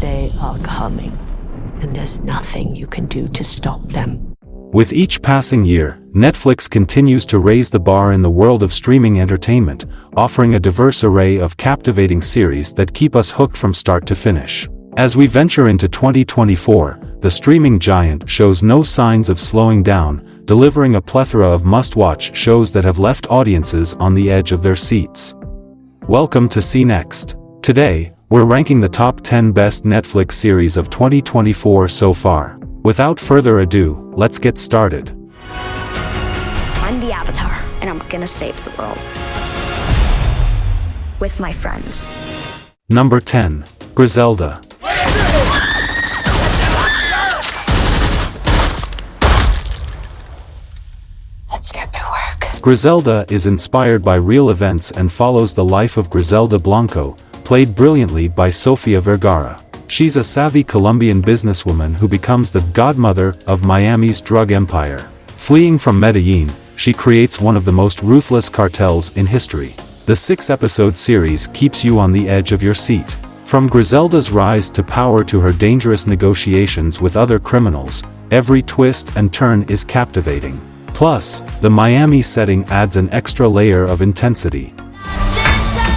They are coming, and there's nothing you can do to stop them. With each passing year, Netflix continues to raise the bar in the world of streaming entertainment, offering a diverse array of captivating series that keep us hooked from start to finish. As we venture into 2024, the streaming giant shows no signs of slowing down, delivering a plethora of must-watch shows that have left audiences on the edge of their seats. Welcome to Cnext. Today, we're ranking the top 10 best Netflix series of 2024 so far. Without further ado, let's get started. I'm the Avatar, and I'm gonna save the world. With my friends. Number 10. Griselda. Let's get to work. Griselda is inspired by real events and follows the life of Griselda Blanco, played brilliantly by Sofia Vergara. She's a savvy Colombian businesswoman who becomes the godmother of Miami's drug empire. Fleeing from Medellin, she creates one of the most ruthless cartels in history. The 6-episode series keeps you on the edge of your seat. From Griselda's rise to power to her dangerous negotiations with other criminals, every twist and turn is captivating. Plus, the Miami setting adds an extra layer of intensity.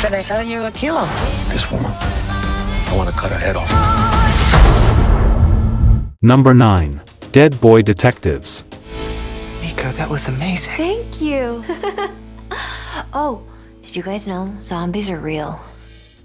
Can I sell you a kilo? This woman, I want to cut her head off. Number 9. Dead Boy Detectives. Nico, that was amazing. Thank you. Oh, did you guys know zombies are real?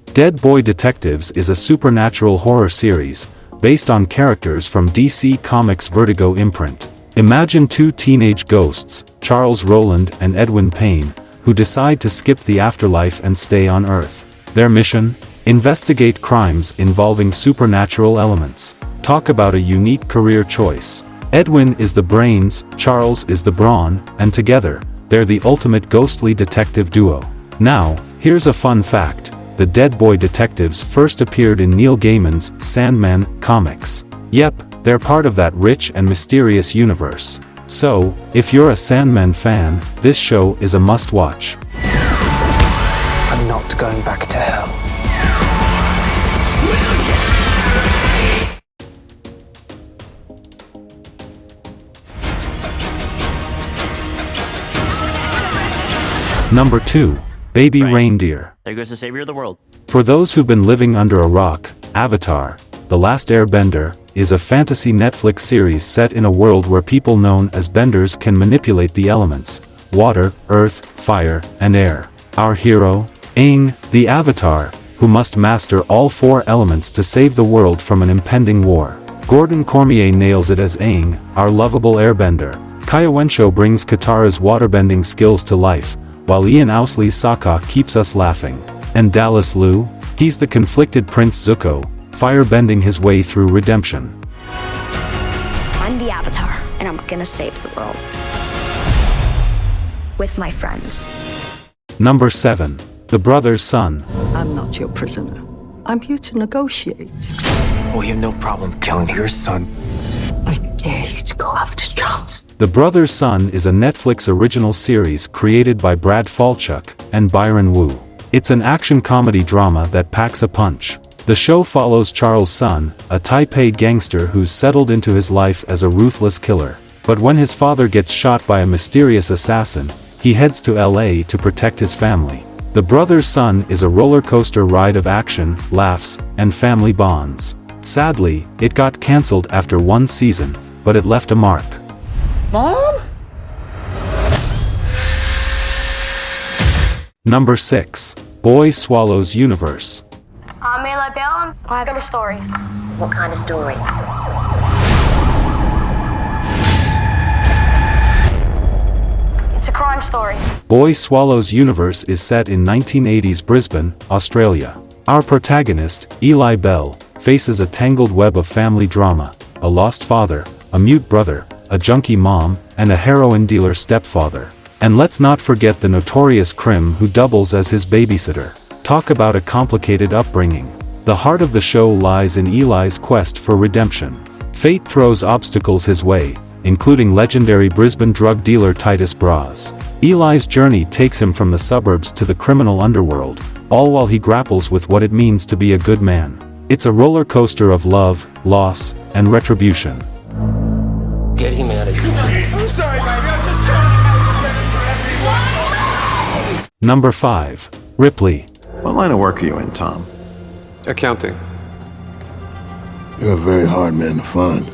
Dead Boy Detectives is a supernatural horror series, based on characters from DC Comics' Vertigo imprint. Imagine two teenage ghosts, Charles Rowland and Edwin Payne, who decide to skip the afterlife and stay on Earth. Their mission? Investigate crimes involving supernatural elements. Talk about a unique career choice. Edwin is the brains, Charles is the brawn, and together, they're the ultimate ghostly detective duo. Now, here's a fun fact. The Dead Boy Detectives first appeared in Neil Gaiman's Sandman comics. Yep, they're part of that rich and mysterious universe. So, if you're a Sandman fan, this show is a must-watch. I'm not going back to hell. Number 2. Baby Reindeer. There goes the savior of the world. For those who've been living under a rock, Avatar, The Last Airbender, is a fantasy Netflix series set in a world where people known as benders can manipulate the elements: water, earth, fire, and air. Our hero, Aang, the Avatar, who must master all 4 elements to save the world from an impending war. Gordon Cormier nails it as Aang, our lovable airbender. Kaya Wensho brings Katara's waterbending skills to life, while Ian Owsley's Sokka keeps us laughing. And Dallas Liu? He's the conflicted Prince Zuko, firebending his way through redemption. I'm the Avatar, and I'm gonna save the world. With my friends. Number 7. The Brother's Son. I'm not your prisoner. I'm here to negotiate. We have no problem killing your son. I dare you to go after Charles. The Brother's Son is a Netflix original series created by Brad Falchuk and Byron Wu. It's an action comedy drama that packs a punch. The show follows Charles' son, a Taipei gangster who's settled into his life as a ruthless killer. But when his father gets shot by a mysterious assassin, he heads to LA to protect his family. The Brother's Son is a roller coaster ride of action, laughs, and family bonds. Sadly, it got cancelled after 1 season, but it left a mark. Mom? Number 6. Boy Swallows Universe. I got a story. What kind of story? It's a crime story. Boy Swallows Universe is set in 1980s Brisbane, Australia. Our protagonist, Eli Bell, faces a tangled web of family drama: a lost father, a mute brother, a junkie mom, and a heroin dealer stepfather. And let's not forget the notorious Crim who doubles as his babysitter. Talk about a complicated upbringing. The heart of the show lies in Eli's quest for redemption. Fate throws obstacles his way, including legendary Brisbane drug dealer Titus Braz. Eli's journey takes him from the suburbs to the criminal underworld, all while he grapples with what it means to be a good man. It's a roller coaster of love, loss, and retribution. Get him out of here. I'm sorry, baby. I'm just trying to make it better for everyone. Number 5. Ripley. What line of work are you in, Tom? Accounting. You're a very hard man to find.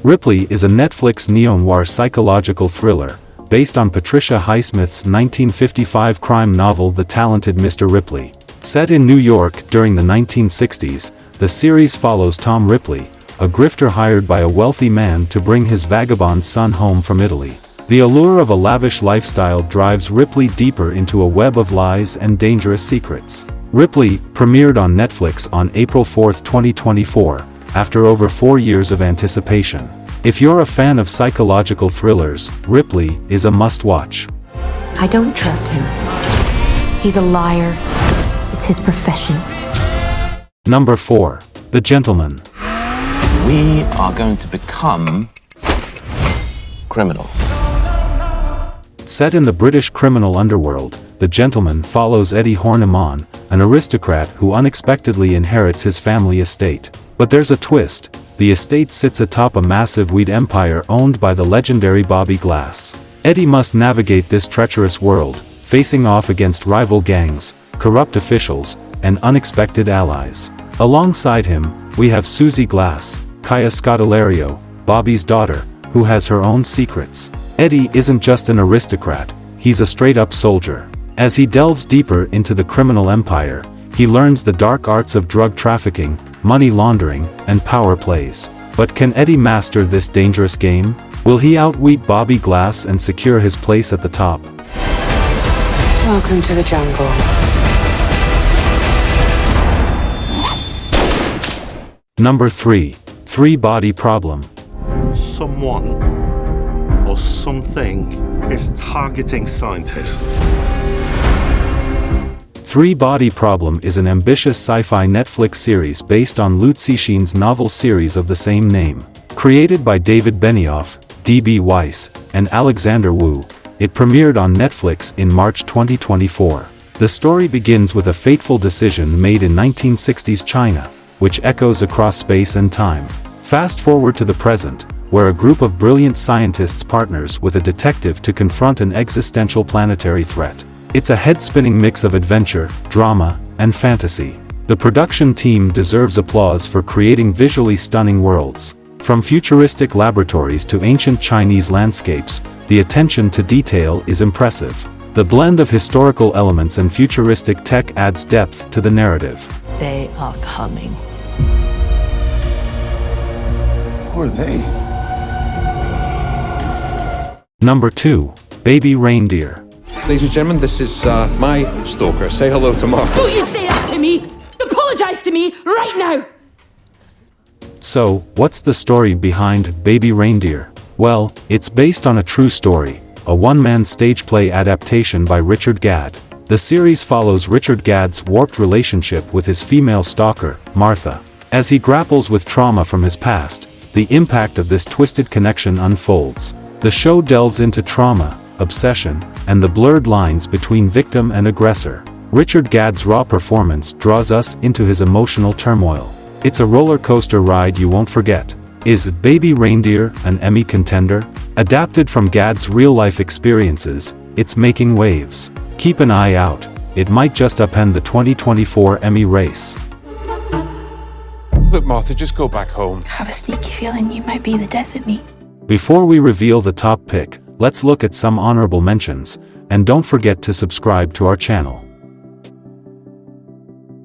Ripley is a Netflix neo-noir psychological thriller, based on Patricia Highsmith's 1955 crime novel The Talented Mr. Ripley. Set in New York during the 1960s, the series follows Tom Ripley, a grifter hired by a wealthy man to bring his vagabond son home from Italy. The allure of a lavish lifestyle drives Ripley deeper into a web of lies and dangerous secrets. Ripley premiered on Netflix on April 4, 2024, after over 4 years of anticipation. If you're a fan of psychological thrillers, Ripley is a must-watch. I don't trust him. He's a liar. It's his profession. Number 4. The Gentleman. We are going to become criminals. Set in the British criminal underworld, The Gentleman follows Eddie Horniman, an aristocrat who unexpectedly inherits his family estate. But there's a twist. The estate sits atop a massive weed empire owned by the legendary Bobby Glass. Eddie must navigate this treacherous world, facing off against rival gangs, corrupt officials, and unexpected allies. Alongside him, we have Susie Glass, Kaya Scodelario, Bobby's daughter, who has her own secrets. Eddie isn't just an aristocrat, he's a straight-up soldier. As he delves deeper into the criminal empire, he learns the dark arts of drug trafficking, money laundering, and power plays. But can Eddie master this dangerous game? Will he outwit Bobby Glass and secure his place at the top? Welcome to the jungle. Number 3. Three-body problem. Someone or something is targeting scientists. Three-Body Problem is an ambitious sci-fi Netflix series based on Liu Cixin's novel series of the same name. Created by David Benioff, D.B. Weiss, and Alexander Wu, it premiered on Netflix in March 2024. The story begins with a fateful decision made in 1960s China, which echoes across space and time. Fast forward to the present, where a group of brilliant scientists partners with a detective to confront an existential planetary threat. It's a head-spinning mix of adventure, drama, and fantasy. The production team deserves applause for creating visually stunning worlds. From futuristic laboratories to ancient Chinese landscapes, the attention to detail is impressive. The blend of historical elements and futuristic tech adds depth to the narrative. They are coming. Who are they? Number 2. Baby Reindeer. Ladies and gentlemen, this is my stalker. Say hello to Martha. Don't you say that to me! Apologize to me right now! So, what's the story behind Baby Reindeer? Well, it's based on a true story, a one-man stage play adaptation by Richard Gadd. The series follows Richard Gadd's warped relationship with his female stalker, Martha. As he grapples with trauma from his past, the impact of this twisted connection unfolds. The show delves into trauma, obsession, and the blurred lines between victim and aggressor. Richard Gadd's raw performance draws us into his emotional turmoil. It's a roller coaster ride you won't forget. Is Baby Reindeer an Emmy contender? Adapted from Gadd's real-life experiences, it's making waves. Keep an eye out. It might just upend the 2024 Emmy race. Look, Martha, just go back home. I have a sneaky feeling you might be the death of me. Before we reveal the top pick, let's look at some honorable mentions, and don't forget to subscribe to our channel.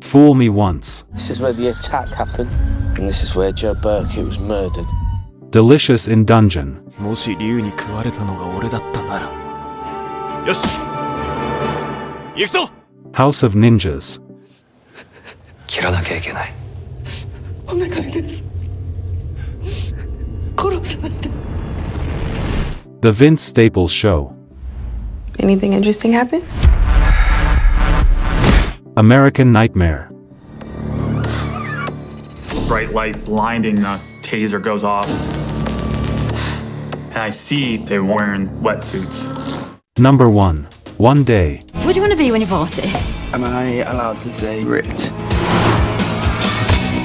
Fool Me Once. This is where the attack happened, and this is where Joe Burkett was murdered. Delicious in Dungeon. もし竜に食われたのが俺だったなら。よし。行くぞ。 House of Ninjas. 切らなきゃいけない。お願いです。殺さないで。The Vince Staples Show. Anything interesting happen? American Nightmare. Bright light blinding us, taser goes off. And I see they're wearing wetsuits. Number 1. One Day. What do you want to be when you're 40? Am I allowed to say rich?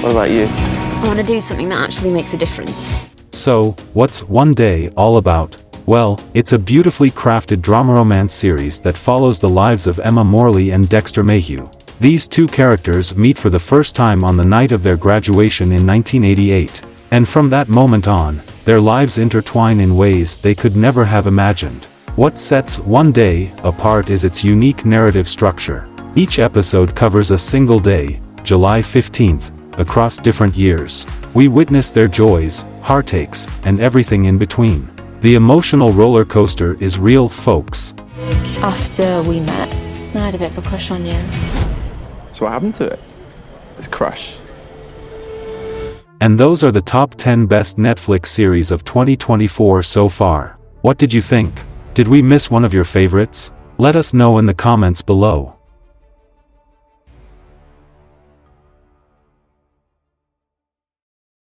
What about you? I want to do something that actually makes a difference. So, what's One Day all about? Well, it's a beautifully crafted drama romance series that follows the lives of Emma Morley and Dexter Mayhew. These two characters meet for the first time on the night of their graduation in 1988. And from that moment on, their lives intertwine in ways they could never have imagined. What sets One Day apart is its unique narrative structure. Each episode covers a single day, July 15th, across different years. We witness their joys, heartaches, and everything in between. The emotional roller coaster is real, folks. After we met, I had a bit of a crush on you. So what happened to it? This crush. And those are the top 10 best Netflix series of 2024 so far. What did you think? Did we miss one of your favorites? Let us know in the comments below.